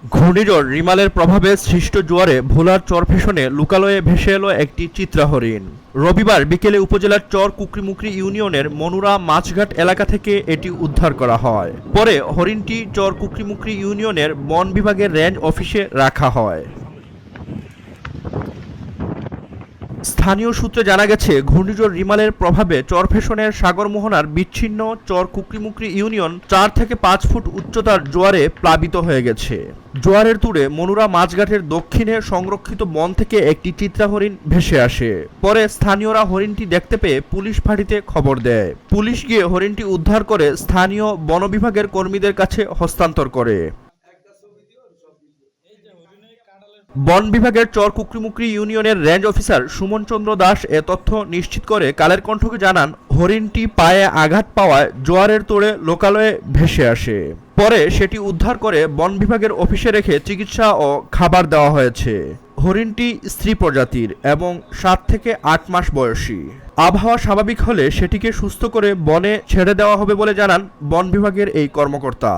ঘূর্ণিঝড় রিমালের প্রভাবে সৃষ্ট জোয়ারে ভোলার চরফ্যাশনে লোকালয়ে ভেসে এলো একটি চিত্রা হরিণ। রবিবার বিকেলে উপজেলার চর কুকরিমুকরি ইউনিয়নের মনুরা মাছঘাট এলাকা থেকে এটি উদ্ধার করা হয়। পরে হরিণটি চর কুকরিমুকরি ইউনিয়নের বন বিভাগের রেঞ্জ অফিসে রাখা হয়। স্থানীয় সূত্রে জানা গেছে, ঘূর্ণিঝড় রিমালের প্রভাবে চরফ্যাশনের সাগরমোহনার বিচ্ছিন্ন চর কুকরিমুকরি ইউনিয়ন 4 থেকে 5 ফুট উচ্চতার জোয়ারে প্লাবিত হয়ে গেছে। জোয়ারের তুড়ে মনুরা মাছঘাটের দক্ষিণে সংরক্ষিত বন থেকে একটি চিত্রা হরিণ ভেসে আসে। পরে স্থানীয়রা হরিণটি দেখতে পেয়ে পুলিশ ফাঁড়িতে খবর দেয়। পুলিশ গিয়ে হরিণটি উদ্ধার করে স্থানীয় বন বিভাগের কর্মীদের কাছে হস্তান্তর করে। বন বিভাগের চর কুকরিমুকরি ইউনিয়নের রেঞ্জ অফিসার সুমন চন্দ্র দাস এ তথ্য নিশ্চিত করে কালের কণ্ঠকে জানান, হরিণটি পায়ে আঘাত পাওয়ায় জোয়ারের তোড়ে লোকালয়ে ভেসে আসে। পরে সেটি উদ্ধার করে বন বিভাগের অফিসে রেখে চিকিৎসা ও খাবার দেওয়া হয়েছে। হরিণটি স্ত্রী প্রজাতির এবং 7 থেকে 8 মাস বয়সী। আবহাওয়া স্বাভাবিক হলে সেটিকে সুস্থ করে বনে ছেড়ে দেওয়া হবে বলে জানান বন বিভাগের এই কর্মকর্তা।